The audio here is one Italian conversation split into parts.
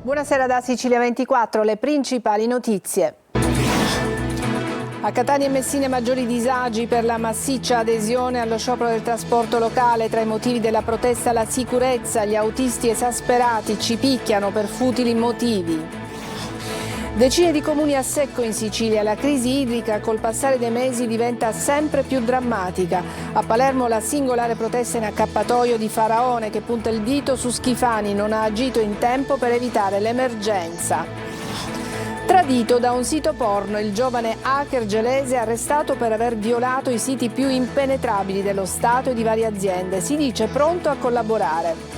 Buonasera da Sicilia 24, le principali notizie. A Catania e Messina maggiori disagi per la massiccia adesione allo sciopero del trasporto locale. Tra i motivi della protesta la sicurezza, gli autisti esasperati ci picchiano per futili motivi. Decine di comuni a secco in Sicilia, la crisi idrica col passare dei mesi diventa sempre più drammatica. A Palermo la singolare protesta in accappatoio di Faraone che punta il dito su Schifani, non ha agito in tempo per evitare l'emergenza. Tradito da un sito porno, il giovane hacker gelese arrestato per aver violato i siti più impenetrabili dello Stato e di varie aziende. Si dice pronto a collaborare.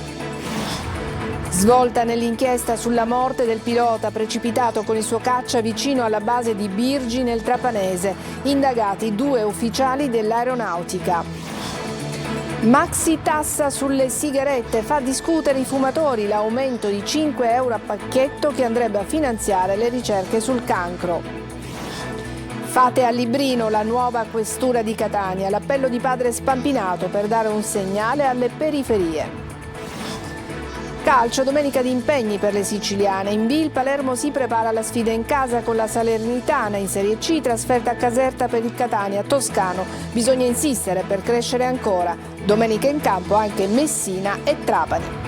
Svolta nell'inchiesta sulla morte del pilota precipitato con il suo caccia vicino alla base di Birgi nel Trapanese. Indagati 2 ufficiali dell'aeronautica. Maxi tassa sulle sigarette fa discutere i fumatori, l'aumento di 5 euro a pacchetto che andrebbe a finanziare le ricerche sul cancro. Fate a Librino, la nuova questura di Catania, l'appello di padre Spampinato per dare un segnale alle periferie. Calcio, domenica di impegni per le siciliane. In B il Palermo si prepara alla sfida in casa con la Salernitana. In Serie C trasferta a Caserta per il Catania. Toscano, bisogna insistere per crescere ancora. Domenica in campo anche Messina e Trapani.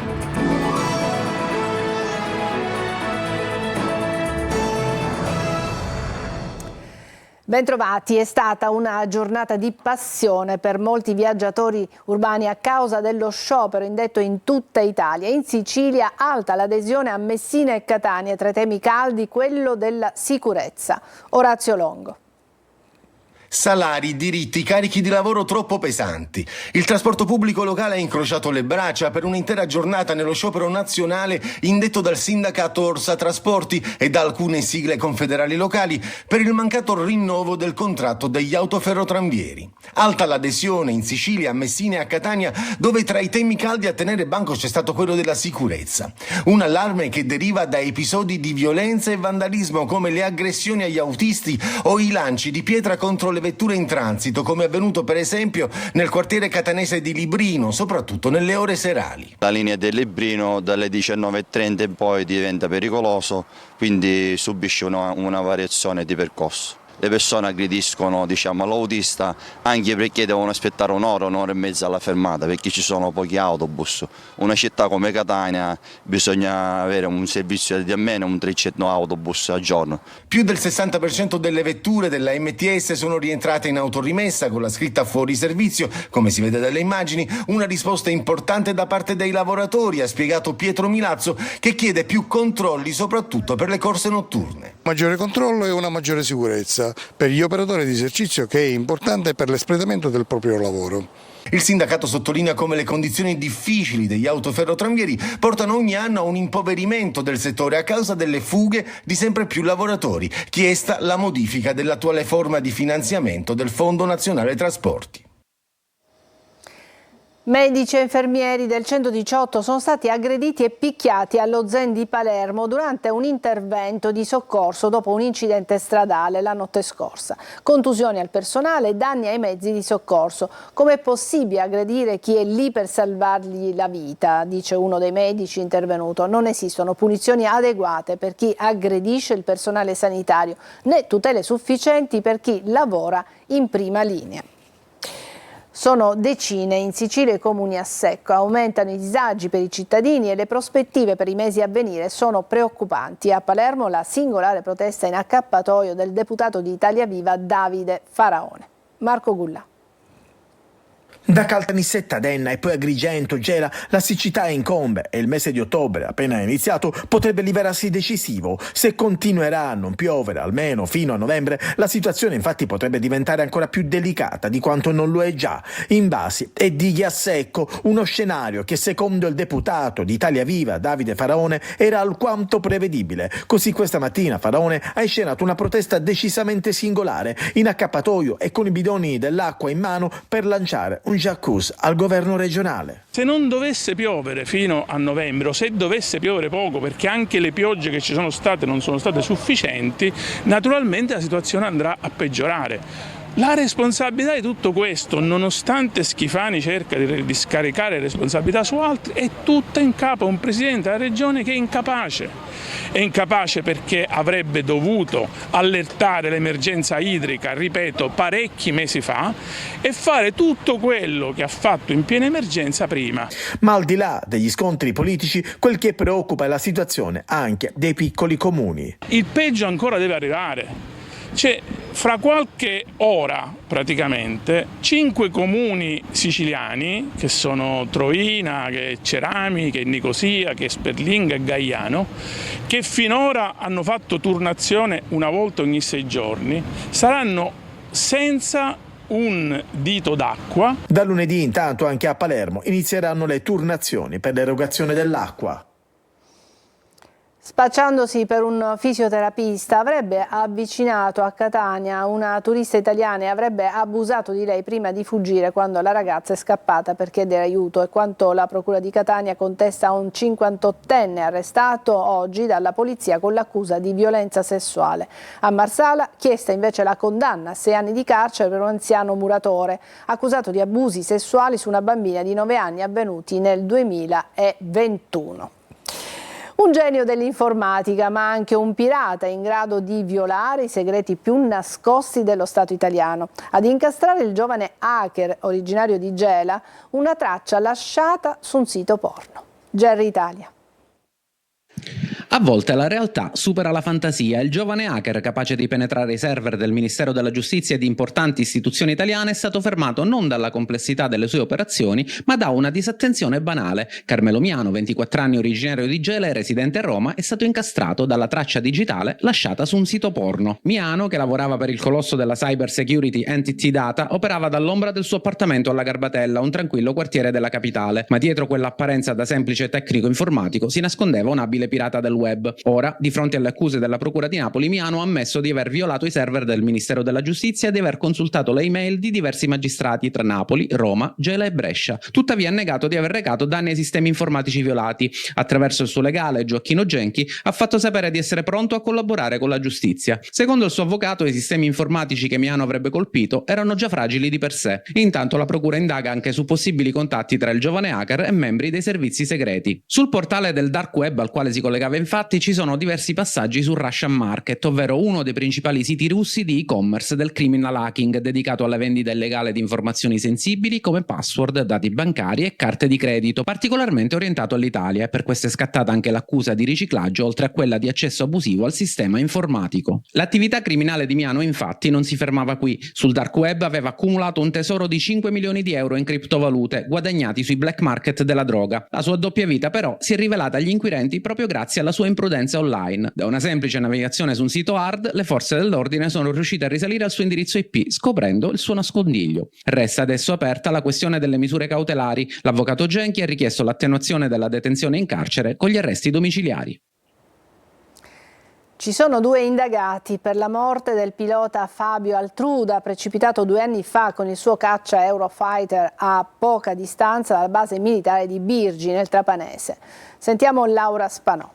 Bentrovati, è stata una giornata di passione per molti viaggiatori urbani a causa dello sciopero indetto in tutta Italia. In Sicilia alta l'adesione a Messina e Catania, tra i temi caldi quello della sicurezza. Orazio Longo. Salari, diritti, carichi di lavoro troppo pesanti. Il trasporto pubblico locale ha incrociato le braccia per un'intera giornata nello sciopero nazionale indetto dal sindacato Orsa Trasporti e da alcune sigle confederali locali per il mancato rinnovo del contratto degli autoferrotranvieri. Alta l'adesione in Sicilia, a Messina e a Catania, dove tra i temi caldi a tenere banco c'è stato quello della sicurezza. Un allarme che deriva da episodi di violenza e vandalismo come le aggressioni agli autisti o i lanci di pietra contro le vetture in transito, come è avvenuto per esempio nel quartiere catanese di Librino, soprattutto nelle ore serali. La linea del Librino dalle 19:30 in poi diventa pericoloso, quindi subisce una variazione di percorso. Le persone aggrediscono l'autista anche perché devono aspettare un'ora e mezza alla fermata perché ci sono pochi autobus. Una città come Catania bisogna avere un servizio di almeno un 300 autobus al giorno. Più del 60% delle vetture della MTS sono rientrate in autorimessa con la scritta fuori servizio, come si vede dalle immagini, una risposta importante da parte dei lavoratori, ha spiegato Pietro Milazzo, che chiede più controlli soprattutto per le corse notturne. Maggiore controllo e una maggiore sicurezza per gli operatori di esercizio, che è importante per l'espletamento del proprio lavoro. Il sindacato sottolinea come le condizioni difficili degli autoferrotranvieri portano ogni anno a un impoverimento del settore a causa delle fughe di sempre più lavoratori, chiesta la modifica dell'attuale forma di finanziamento del Fondo Nazionale Trasporti. Medici e infermieri del 118 sono stati aggrediti e picchiati allo Zen di Palermo durante un intervento di soccorso dopo un incidente stradale la notte scorsa. Contusioni al personale e danni ai mezzi di soccorso. Com'è possibile aggredire chi è lì per salvargli la vita? Dice uno dei medici intervenuto. Non esistono punizioni adeguate per chi aggredisce il personale sanitario, né tutele sufficienti per chi lavora in prima linea. Sono decine in Sicilia i comuni a secco, aumentano i disagi per i cittadini e le prospettive per i mesi a venire sono preoccupanti. A Palermo la singolare protesta in accappatoio del deputato di Italia Viva Davide Faraone. Marco Gullà. Da Caltanissetta ad Enna e poi Agrigento, Gela, la siccità incombe e il mese di ottobre, appena iniziato, potrebbe rivelarsi decisivo. Se continuerà a non piovere almeno fino a novembre, la situazione infatti potrebbe diventare ancora più delicata di quanto non lo è già. Invasi e dighe a secco, uno scenario che secondo il deputato di Italia Viva Davide Faraone era alquanto prevedibile. Così questa mattina Faraone ha inscenato una protesta decisamente singolare, in accappatoio e con i bidoni dell'acqua in mano per lanciare un jacuzzi al governo regionale. Se non dovesse piovere fino a novembre o se dovesse piovere poco, perché anche le piogge che ci sono state non sono state sufficienti, naturalmente la situazione andrà a peggiorare. La responsabilità di tutto questo, nonostante Schifani cerca di scaricare responsabilità su altri, è tutta in capo a un presidente della regione che è incapace. È incapace perché avrebbe dovuto allertare l'emergenza idrica, ripeto, parecchi mesi fa, e fare tutto quello che ha fatto in piena emergenza prima. Ma al di là degli scontri politici, quel che preoccupa è la situazione anche dei piccoli comuni. Il peggio ancora deve arrivare. Fra qualche ora praticamente 5 comuni siciliani, che sono Troina, che è Cerami, che è Nicosia, che è Sperlinga e Gaiano, che finora hanno fatto turnazione una volta ogni 6 giorni, saranno senza un dito d'acqua. Da lunedì intanto anche a Palermo inizieranno le turnazioni per l'erogazione dell'acqua. Spacciandosi per un fisioterapista avrebbe avvicinato a Catania una turista italiana e avrebbe abusato di lei prima di fuggire quando la ragazza è scappata per chiedere aiuto. È quanto la procura di Catania contesta a un 58enne arrestato oggi dalla polizia con l'accusa di violenza sessuale. A Marsala chiesta invece la condanna a 6 anni di carcere per un anziano muratore accusato di abusi sessuali su una bambina di 9 anni avvenuti nel 2021. Un genio dell'informatica, ma anche un pirata in grado di violare i segreti più nascosti dello Stato italiano. Ad incastrare il giovane hacker originario di Gela, una traccia lasciata su un sito porno. Jerry Italia. A volte la realtà supera la fantasia. Il giovane hacker capace di penetrare i server del Ministero della Giustizia e di importanti istituzioni italiane è stato fermato non dalla complessità delle sue operazioni, ma da una disattenzione banale. Carmelo Miano, 24 anni, originario di Gela e residente a Roma, è stato incastrato dalla traccia digitale lasciata su un sito porno. Miano, che lavorava per il colosso della cyber security Entity Data, operava dall'ombra del suo appartamento alla Garbatella, un tranquillo quartiere della capitale, ma dietro quell'apparenza da semplice tecnico informatico si nascondeva un abile pirata del web. Ora, di fronte alle accuse della Procura di Napoli, Miano ha ammesso di aver violato i server del Ministero della Giustizia e di aver consultato le email di diversi magistrati tra Napoli, Roma, Gela e Brescia. Tuttavia ha negato di aver recato danni ai sistemi informatici violati. Attraverso il suo legale, Gioacchino Genchi, ha fatto sapere di essere pronto a collaborare con la giustizia. Secondo il suo avvocato, i sistemi informatici che Miano avrebbe colpito erano già fragili di per sé. Intanto la Procura indaga anche su possibili contatti tra il giovane hacker e membri dei servizi segreti. Sul portale del dark web al quale si collegava infatti ci sono diversi passaggi su Russian Market, ovvero uno dei principali siti russi di e-commerce del criminal hacking dedicato alla vendita illegale di informazioni sensibili come password, dati bancari e carte di credito, particolarmente orientato all'Italia, e per questo è scattata anche l'accusa di riciclaggio oltre a quella di accesso abusivo al sistema informatico. L'attività criminale di Miano infatti non si fermava qui. Sul dark web aveva accumulato un tesoro di 5 milioni di euro in criptovalute guadagnati sui black market della droga. La sua doppia vita però si è rivelata agli inquirenti proprio grazie alla sua imprudenza online. Da una semplice navigazione su un sito hard, le forze dell'ordine sono riuscite a risalire al suo indirizzo IP, scoprendo il suo nascondiglio. Resta adesso aperta la questione delle misure cautelari. L'avvocato Genchi ha richiesto l'attenuazione della detenzione in carcere con gli arresti domiciliari. Ci sono 2 indagati per la morte del pilota Fabio Altruda, precipitato 2 anni fa con il suo caccia Eurofighter a poca distanza dalla base militare di Birgi, nel Trapanese. Sentiamo Laura Spanò.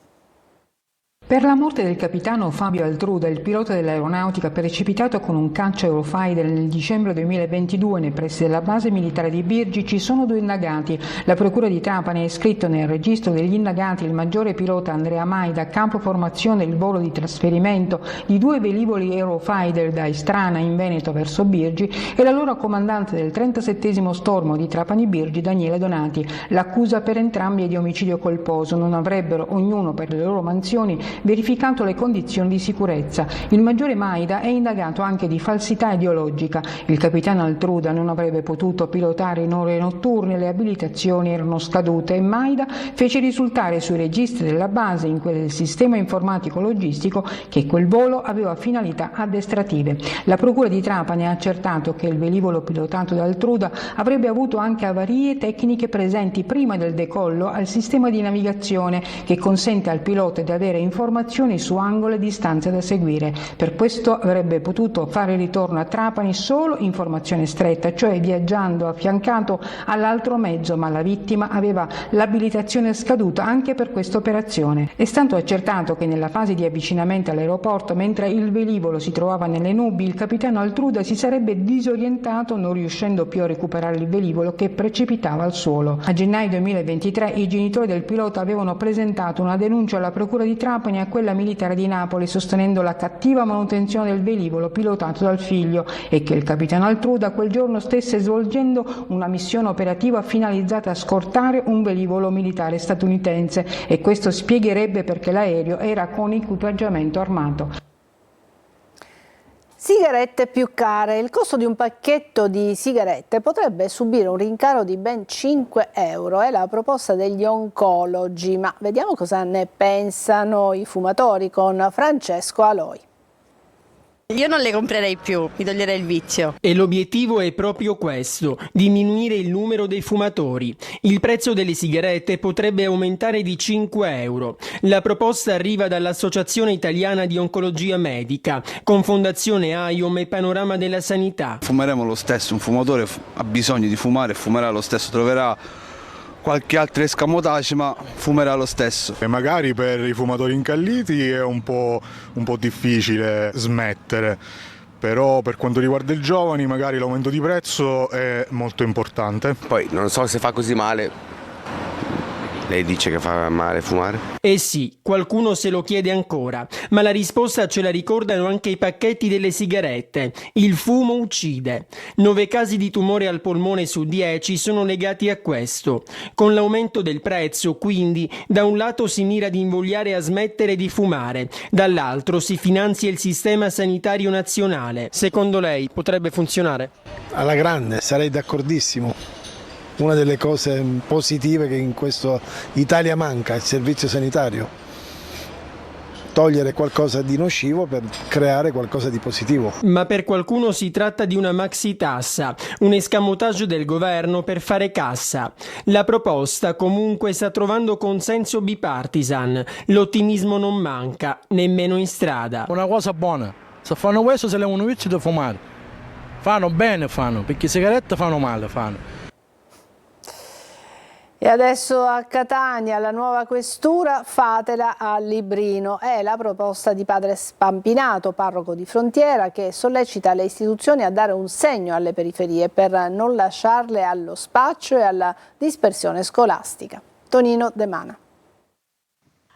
Per la morte del capitano Fabio Altruda, il pilota dell'aeronautica precipitato con un caccia Eurofighter nel dicembre 2022 nei pressi della base militare di Birgi, ci sono 2 indagati. La procura di Trapani ha iscritto nel registro degli indagati il maggiore pilota Andrea Maida, capo formazione del volo di trasferimento di 2 velivoli Eurofighter da Istrana in Veneto verso Birgi, e la loro comandante del 37° stormo di Trapani Birgi, Daniele Donati. L'accusa per entrambi è di omicidio colposo. Non avrebbero, ognuno per le loro mansioni, verificato le condizioni di sicurezza. Il maggiore Maida è indagato anche di falsità ideologica. Il capitano Altruda non avrebbe potuto pilotare in ore notturne, le abilitazioni erano scadute e Maida fece risultare sui registri della base, in quel sistema informatico logistico, che quel volo aveva finalità addestrative. La procura di Trapani ha accertato che il velivolo pilotato da Altruda avrebbe avuto anche avarie tecniche presenti prima del decollo al sistema di navigazione, che consente al pilota di avere informazioni informazioni su angoli e distanze da seguire. Per questo avrebbe potuto fare ritorno a Trapani solo in formazione stretta, cioè viaggiando affiancato all'altro mezzo, ma la vittima aveva l'abilitazione scaduta anche per questa operazione. È stato accertato che nella fase di avvicinamento all'aeroporto, mentre il velivolo si trovava nelle nubi, il capitano Altruda si sarebbe disorientato, non riuscendo più a recuperare il velivolo che precipitava al suolo. A gennaio 2023 i genitori del pilota avevano presentato una denuncia alla Procura di Trapani e a quella militare di Napoli, sostenendo la cattiva manutenzione del velivolo pilotato dal figlio e che il capitano Altruda quel giorno stesse svolgendo una missione operativa finalizzata a scortare un velivolo militare statunitense, e questo spiegherebbe perché l'aereo era con equipaggiamento armato. Sigarette più care. Il costo di un pacchetto di sigarette potrebbe subire un rincaro di ben 5 euro. È la proposta degli oncologi, ma vediamo cosa ne pensano i fumatori con Francesco Aloi. Io non le comprerei più, mi toglierei il vizio. E l'obiettivo è proprio questo, diminuire il numero dei fumatori. Il prezzo delle sigarette potrebbe aumentare di 5 euro. La proposta arriva dall'Associazione Italiana di Oncologia Medica, con Fondazione AIOM e Panorama della Sanità. Fumeremo lo stesso, un fumatore ha bisogno di fumare, fumerà lo stesso, troverà qualche altro escamotage, ma fumerà lo stesso. E magari per i fumatori incalliti è un po' difficile smettere, però per quanto riguarda i giovani magari l'aumento di prezzo è molto importante. Poi non so se fa così male. Lei dice che fa male fumare? Eh sì, qualcuno se lo chiede ancora, ma la risposta ce la ricordano anche i pacchetti delle sigarette. Il fumo uccide. 9 casi di tumore al polmone su 10 sono legati a questo. Con l'aumento del prezzo, quindi, da un lato si mira ad invogliare a smettere di fumare, dall'altro si finanzia il sistema sanitario nazionale. Secondo lei potrebbe funzionare? Alla grande, sarei d'accordissimo. Una delle cose positive che in questa Italia manca, il servizio sanitario. Togliere qualcosa di nocivo per creare qualcosa di positivo. Ma per qualcuno si tratta di una maxitassa, un escamotage del governo per fare cassa. La proposta comunque sta trovando consenso bipartisan. L'ottimismo non manca, nemmeno in strada. Una cosa buona, se fanno questo se levano vizio di fumare. Fanno bene, perché le sigarette fanno male, E adesso a Catania, la nuova questura, fatela a Librino. È la proposta di padre Spampinato, parroco di Frontiera, che sollecita le istituzioni a dare un segno alle periferie per non lasciarle allo spaccio e alla dispersione scolastica. Tonino De Mana.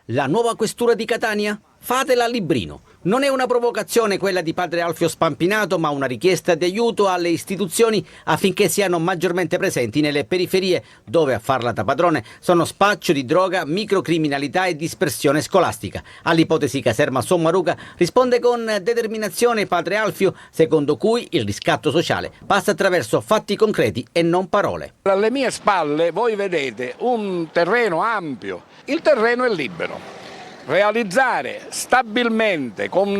La nuova questura di Catania? Fatela a Librino. Non è una provocazione quella di padre Alfio Spampinato, ma una richiesta di aiuto alle istituzioni affinché siano maggiormente presenti nelle periferie, dove a farla da padrone sono spaccio di droga, microcriminalità e dispersione scolastica. All'ipotesi Caserma Sommaruga risponde con determinazione padre Alfio, secondo cui il riscatto sociale passa attraverso fatti concreti e non parole. Alle mie spalle voi vedete un terreno ampio, il terreno è libero. Realizzare stabilmente con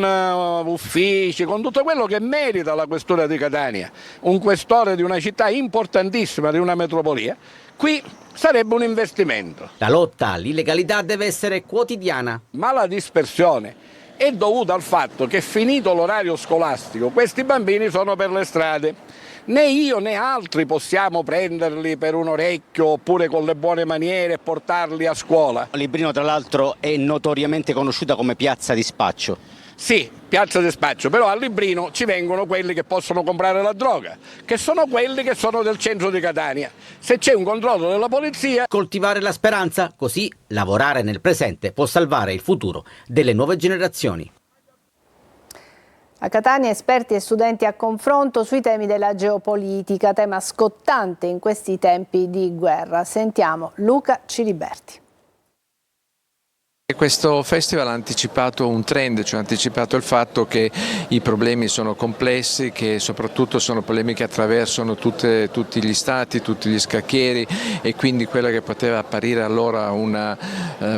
uffici, con tutto quello che merita la questura di Catania, un questore di una città importantissima, di una metropolia, qui sarebbe un investimento. La lotta all'illegalità deve essere quotidiana. Ma la dispersione è dovuta al fatto che finito l'orario scolastico questi bambini sono per le strade. Né io né altri possiamo prenderli per un orecchio oppure con le buone maniere e portarli a scuola. Librino tra l'altro è notoriamente conosciuta come piazza di spaccio. Sì, piazza di spaccio, però a Librino ci vengono quelli che possono comprare la droga, che sono quelli che sono del centro di Catania. Se c'è un controllo della polizia... Coltivare la speranza, così lavorare nel presente può salvare il futuro delle nuove generazioni. A Catania esperti e studenti a confronto sui temi della geopolitica, tema scottante in questi tempi di guerra. Sentiamo Luca Ciliberti. Questo festival ha anticipato un trend, cioè ha anticipato il fatto che i problemi sono complessi, che soprattutto sono problemi che attraversano tutti gli stati, tutti gli scacchieri, e quindi quella che poteva apparire allora una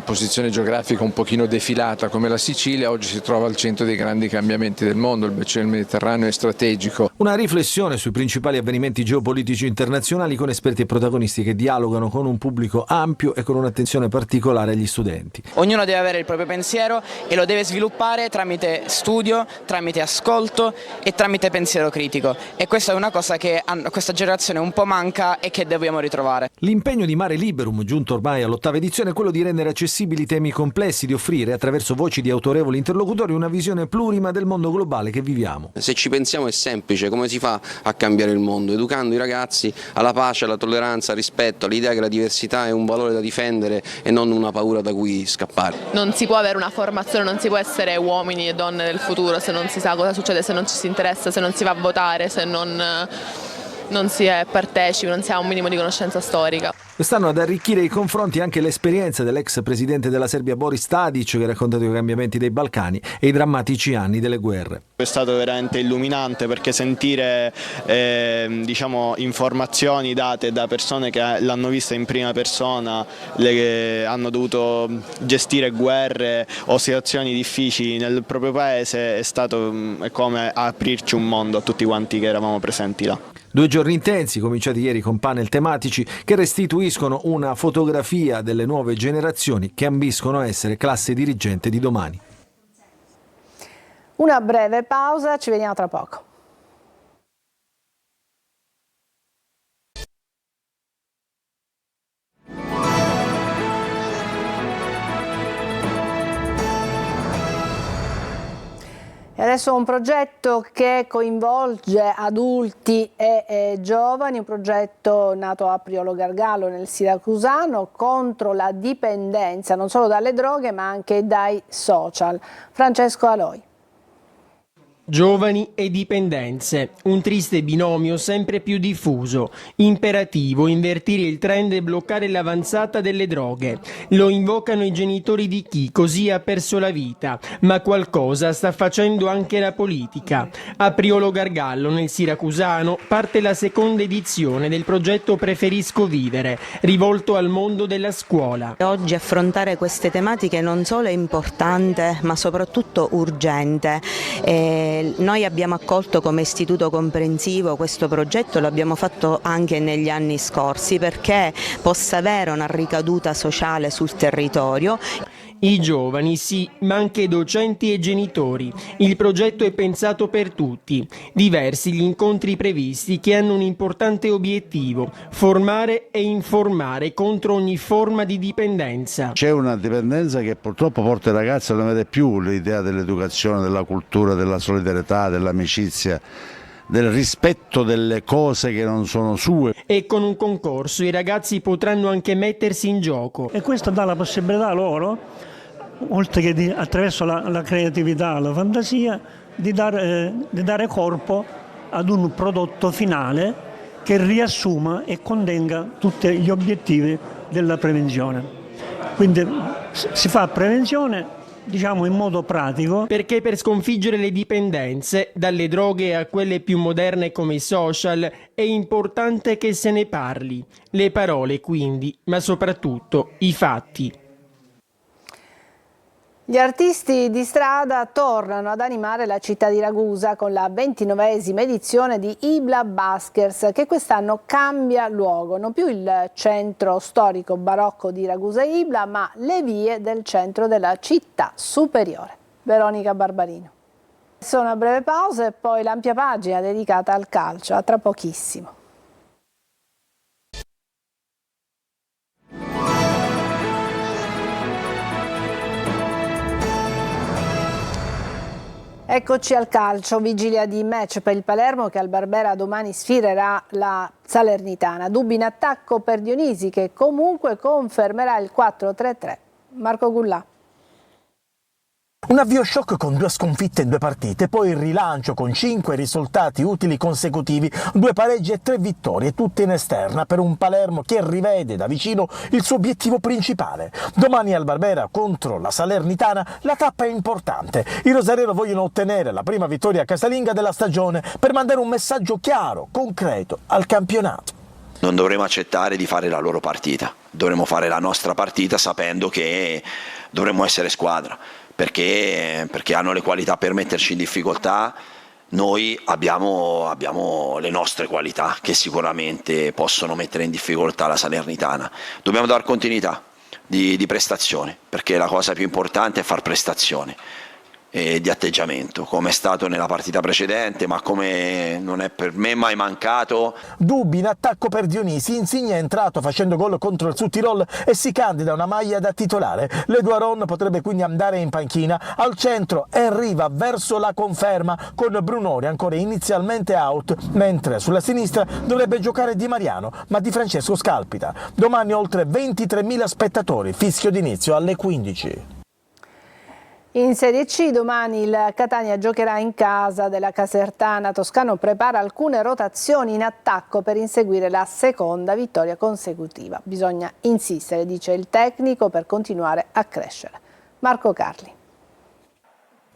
posizione geografica un pochino defilata come la Sicilia oggi si trova al centro dei grandi cambiamenti del mondo. Il bacino del Mediterraneo è strategico. Una riflessione sui principali avvenimenti geopolitici internazionali con esperti e protagonisti che dialogano con un pubblico ampio e con un'attenzione particolare agli studenti. Ognuna Ognuno deve avere il proprio pensiero e lo deve sviluppare tramite studio, tramite ascolto e tramite pensiero critico. E questa è una cosa che a questa generazione un po' manca e che dobbiamo ritrovare. L'impegno di Mare Liberum, giunto ormai all'8ª edizione, è quello di rendere accessibili temi complessi, di offrire, attraverso voci di autorevoli interlocutori, una visione plurima del mondo globale che viviamo. Se ci pensiamo è semplice: come si fa a cambiare il mondo? Educando i ragazzi alla pace, alla tolleranza, al rispetto, all'idea che la diversità è un valore da difendere e non una paura da cui scappare. Non si può avere una formazione, non si può essere uomini e donne del futuro se non si sa cosa succede, se non ci si interessa, se non si va a votare, se non si è partecipi, non si ha un minimo di conoscenza storica. Quest'anno ad arricchire i confronti anche l'esperienza dell'ex presidente della Serbia Boris Tadic, che ha raccontato i cambiamenti dei Balcani e i drammatici anni delle guerre. È stato veramente illuminante, perché sentire informazioni date da persone che l'hanno vista in prima persona, che hanno dovuto gestire guerre o situazioni difficili nel proprio paese, è stato come aprirci un mondo a tutti quanti che eravamo presenti là. 2 giorni intensi, cominciati ieri con panel tematici che restituiscono una fotografia delle nuove generazioni che ambiscono a essere classe dirigente di domani. Una breve pausa, ci vediamo tra poco. E adesso un progetto che coinvolge adulti e giovani, un progetto nato a Priolo Gargallo nel Siracusano contro la dipendenza non solo dalle droghe ma anche dai social. Francesco Aloi. Giovani e dipendenze, un triste binomio sempre più diffuso. Imperativo invertire il trend e bloccare l'avanzata delle droghe. Lo invocano i genitori di chi così ha perso la vita, ma qualcosa sta facendo anche la politica. A Priolo Gargallo, nel Siracusano, parte la seconda edizione del progetto Preferisco Vivere, rivolto al mondo della scuola. Oggi affrontare queste tematiche non solo è importante, ma soprattutto urgente. Noi abbiamo accolto come istituto comprensivo questo progetto, lo abbiamo fatto anche negli anni scorsi perché possa avere una ricaduta sociale sul territorio. I giovani sì, ma anche docenti e genitori. Il progetto è pensato per tutti. Diversi gli incontri previsti che hanno un importante obiettivo: formare e informare contro ogni forma di dipendenza. C'è una dipendenza che purtroppo porta i ragazzi a non vedere più l'idea dell'educazione, della cultura, della solidarietà, dell'amicizia, del rispetto delle cose che non sono sue. E con un concorso i ragazzi potranno anche mettersi in gioco. E questo dà la possibilità loro, oltre che attraverso la creatività, la fantasia, di dare corpo ad un prodotto finale che riassuma e contenga tutti gli obiettivi della prevenzione. Quindi si fa prevenzione, diciamo, in modo pratico. Perché per sconfiggere le dipendenze, dalle droghe a quelle più moderne come i social, è importante che se ne parli. Le parole quindi, ma soprattutto i fatti. Gli artisti di strada tornano ad animare la città di Ragusa con la 29esima edizione di Ibla Baskers, che quest'anno cambia luogo, non più il centro storico barocco di Ragusa Ibla, ma le vie del centro della città superiore. Veronica Barbarino. Adesso una breve pausa e poi l'ampia pagina dedicata al calcio, a tra pochissimo. Eccoci al calcio, vigilia di match per il Palermo che al Barbera domani sfiderà la Salernitana. Dubbi in attacco per Dionisi che comunque confermerà il 4-3-3. Marco Gullà. Un avvio shock con 2 sconfitte in 2 partite, poi il rilancio con 5 risultati utili consecutivi, 2 pareggi e 3 vittorie, tutte in esterna, per un Palermo che rivede da vicino il suo obiettivo principale. Domani al Barbera contro la Salernitana la tappa è importante. I rosarero vogliono ottenere la prima vittoria casalinga della stagione per mandare un messaggio chiaro, concreto al campionato. Non dovremo accettare di fare la loro partita, dovremo fare la nostra partita sapendo che dovremo essere squadra. Perché hanno le qualità per metterci in difficoltà, noi abbiamo le nostre qualità che sicuramente possono mettere in difficoltà la Salernitana. Dobbiamo dar continuità, di prestazioni, perché la cosa più importante è far prestazioni e di atteggiamento, come è stato nella partita precedente, ma come non è per me mai mancato. Dubbi in attacco per Dionisi. Insigne è entrato facendo gol contro il Südtirol e si candida a una maglia da titolare. Leduaron potrebbe quindi andare in panchina. Al centro Henry va verso la conferma con Brunori ancora inizialmente out, mentre sulla sinistra dovrebbe giocare Di Mariano, ma Di Francesco scalpita. Domani oltre 23.000 spettatori, fischio d'inizio alle 15. In Serie C domani il Catania giocherà in casa della Casertana. Toscano prepara alcune rotazioni in attacco per inseguire la seconda vittoria consecutiva. Bisogna insistere, dice il tecnico, per continuare a crescere. Marco Carli.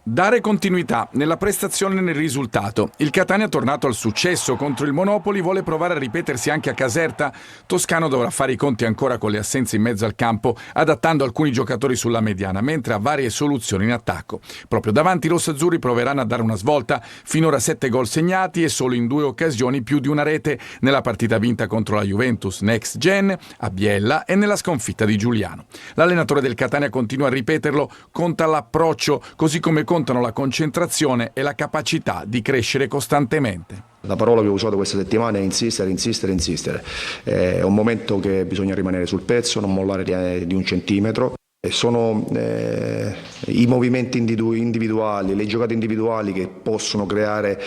Dare continuità nella prestazione e nel risultato. Il Catania, tornato al successo contro il Monopoli, vuole provare a ripetersi anche a Caserta. Toscano dovrà fare i conti ancora con le assenze in mezzo al campo, adattando alcuni giocatori sulla mediana, mentre ha varie soluzioni in attacco. Proprio davanti i rossazzurri proveranno a dare una svolta. Finora 7 gol segnati e solo in 2 occasioni più di una rete, nella partita vinta contro la Juventus Next Gen a Biella e nella sconfitta di Giuliano. L'allenatore del Catania continua a ripeterlo, conta l'approccio, così come contano la concentrazione e la capacità di crescere costantemente. La parola che ho usato questa settimana è insistere, insistere, insistere. È un momento che bisogna rimanere sul pezzo, non mollare di un centimetro. Sono i movimenti individuali, le giocate individuali che possono creare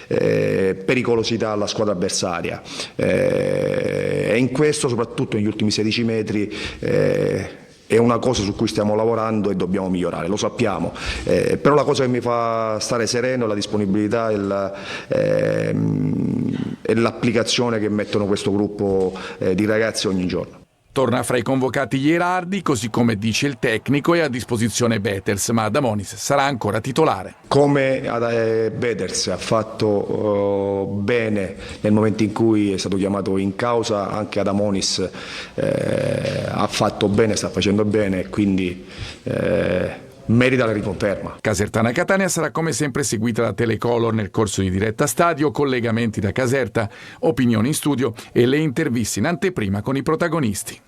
pericolosità alla squadra avversaria. E in questo, soprattutto negli ultimi 16 metri, è una cosa su cui stiamo lavorando e dobbiamo migliorare, lo sappiamo, però la cosa che mi fa stare sereno è la disponibilità e l'applicazione che mettono questo gruppo di ragazzi ogni giorno. Torna fra i convocati Gherardi, così come dice il tecnico, è a disposizione Beters, ma Adamonis sarà ancora titolare. Come Beters ha fatto bene nel momento in cui è stato chiamato in causa, anche Adamonis ha fatto bene, sta facendo bene, quindi merita la riconferma. Casertana-Catania sarà come sempre seguita da Telecolor nel corso di diretta stadio, collegamenti da Caserta, opinioni in studio e le interviste in anteprima con i protagonisti.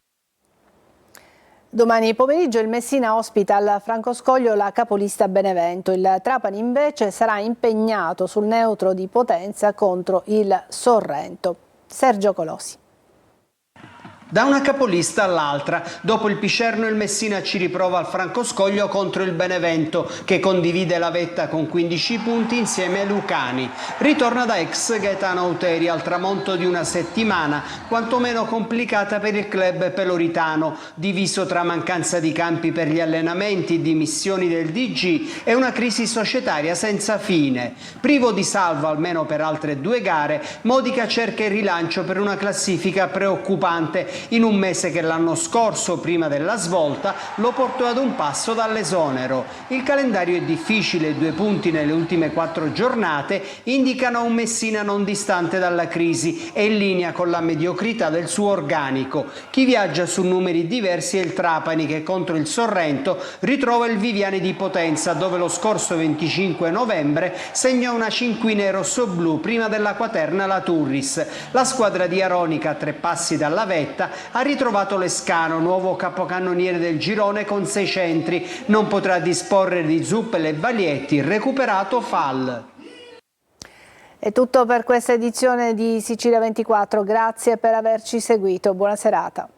Domani pomeriggio il Messina ospita al Francoscoglio la capolista Benevento. Il Trapani invece sarà impegnato sul neutro di Potenza contro il Sorrento. Sergio Colosi. Da una capolista all'altra, dopo il Picerno il Messina ci riprova al Francoscoglio contro il Benevento, che condivide la vetta con 15 punti insieme ai Lucani. Ritorna da ex Gaetano Auteri al tramonto di una settimana, quantomeno complicata per il club peloritano, diviso tra mancanza di campi per gli allenamenti, dimissioni del DG e una crisi societaria senza fine. Privo di salvo almeno per altre 2 gare, Modica cerca il rilancio per una classifica preoccupante, in un mese che l'anno scorso, prima della svolta, lo portò ad un passo dall'esonero. Il calendario è difficile, 2 punti nelle ultime 4 giornate indicano un Messina non distante dalla crisi e in linea con la mediocrità del suo organico. Chi viaggia su numeri diversi è il Trapani, che contro il Sorrento ritrova il Viviani di Potenza, dove lo scorso 25 novembre segnò una cinquina rossoblu prima della quaterna la Turris. La squadra di Aronica, a 3 passi dalla vetta, ha ritrovato Lescano, nuovo capocannoniere del girone con 6 centri. Non potrà disporre di Zuppel e Valietti, recuperato Fall. È tutto per questa edizione di Sicilia 24. Grazie per averci seguito. Buona serata.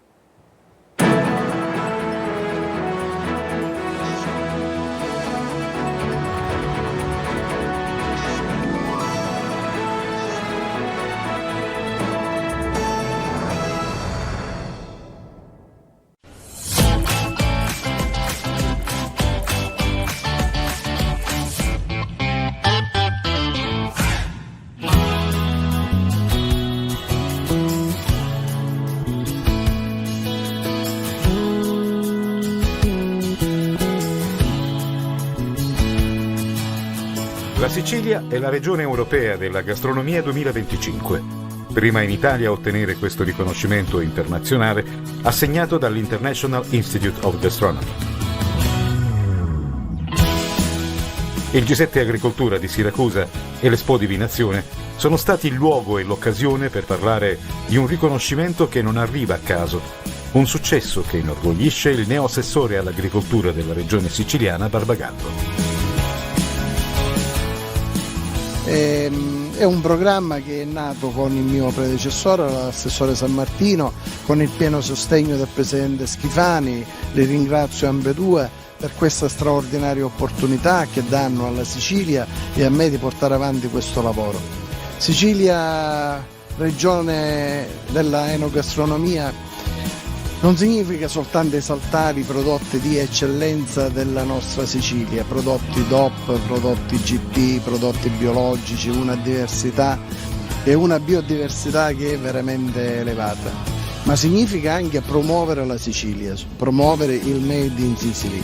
La Sicilia è la regione europea della gastronomia 2025, prima in Italia a ottenere questo riconoscimento internazionale assegnato dall'International Institute of Gastronomy. Il G7 Agricoltura di Siracusa e l'Expo Divinazione sono stati il luogo e l'occasione per parlare di un riconoscimento che non arriva a caso, un successo che inorgoglisce il neoassessore all'agricoltura della regione siciliana Barbagallo. È un programma che è nato con il mio predecessore, l'assessore San Martino, con il pieno sostegno del presidente Schifani. Li ringrazio ambedue per questa straordinaria opportunità che danno alla Sicilia e a me di portare avanti questo lavoro. Sicilia, regione della enogastronomia, non significa soltanto esaltare i prodotti di eccellenza della nostra Sicilia, prodotti DOP, prodotti GP, prodotti biologici, una diversità e una biodiversità che è veramente elevata, ma significa anche promuovere la Sicilia, promuovere il Made in Sicily,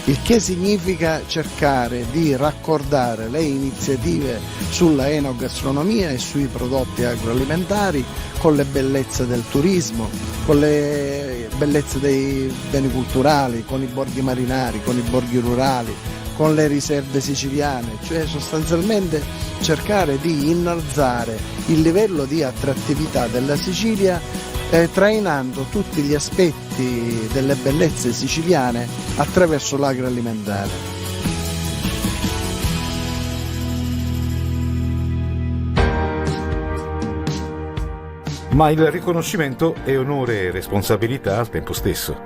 il che significa cercare di raccordare le iniziative sulla enogastronomia e sui prodotti agroalimentari con le bellezze del turismo, con le bellezze dei beni culturali, con i borghi marinari, con i borghi rurali, con le riserve siciliane, cioè sostanzialmente cercare di innalzare il livello di attrattività della Sicilia trainando tutti gli aspetti delle bellezze siciliane attraverso l'agroalimentare. Ma il riconoscimento è onore e responsabilità al tempo stesso.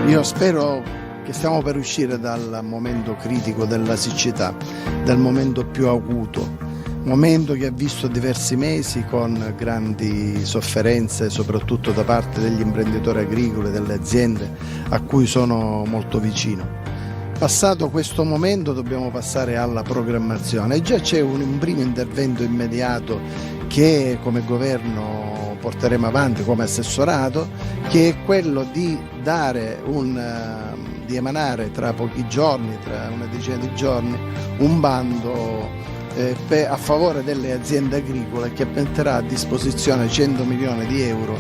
Io spero che stiamo per uscire dal momento critico della siccità, dal momento più acuto, momento che ha visto diversi mesi con grandi sofferenze, soprattutto da parte degli imprenditori agricoli, delle aziende a cui sono molto vicino. Passato questo momento dobbiamo passare alla programmazione e già c'è un primo intervento immediato che come governo porteremo avanti come assessorato, che è quello di di emanare tra pochi giorni, tra una decina di giorni, un bando a favore delle aziende agricole che metterà a disposizione 100 milioni di euro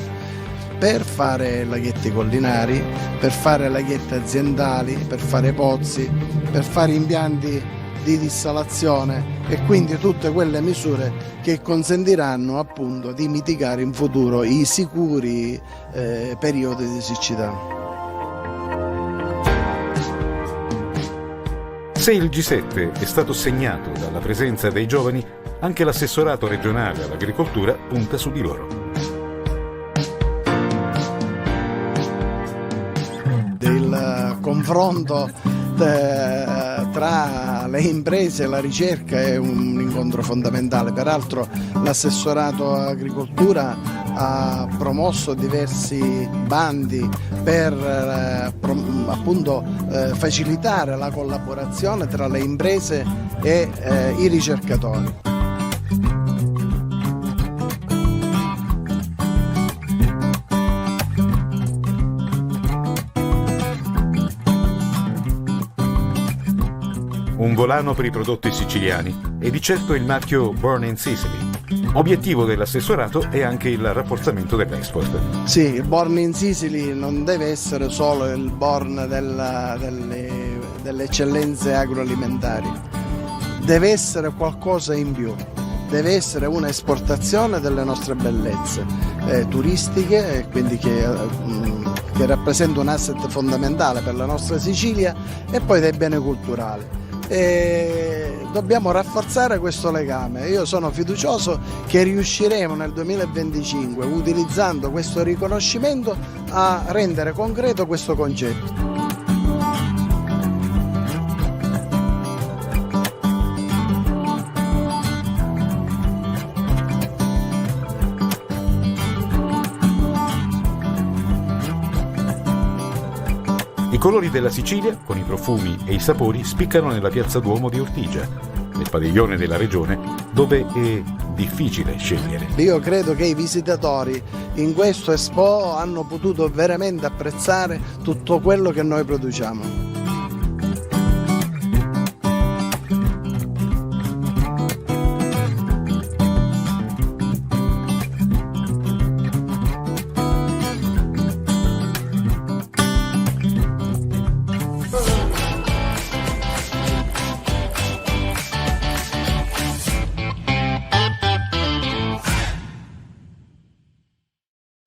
per fare laghetti collinari, per fare laghetti aziendali, per fare pozzi, per fare impianti di dissalazione e quindi tutte quelle misure che consentiranno appunto di mitigare in futuro i sicuri periodi di siccità. Se il G7 è stato segnato dalla presenza dei giovani, anche l'assessorato regionale all'agricoltura punta su di loro. Il confronto tra le imprese e la ricerca è un incontro fondamentale. Peraltro l'assessorato agricoltura ha promosso diversi bandi per appunto facilitare la collaborazione tra le imprese e i ricercatori. Un volano per i prodotti siciliani e di certo il marchio Born in Sicily. Obiettivo dell'assessorato è anche il rafforzamento dell'export. Sì, il Born in Sicily non deve essere solo il born delle eccellenze agroalimentari, deve essere qualcosa in più, deve essere un'esportazione delle nostre bellezze turistiche, quindi che rappresenta un asset fondamentale per la nostra Sicilia, e poi dei beni culturali. E dobbiamo rafforzare questo legame. Io sono fiducioso che riusciremo nel 2025, utilizzando questo riconoscimento, a rendere concreto questo concetto. I colori della Sicilia, con i profumi e i sapori, spiccano nella piazza Duomo di Ortigia, nel padiglione della regione, dove è difficile scegliere. Io credo che i visitatori in questo Expo hanno potuto veramente apprezzare tutto quello che noi produciamo.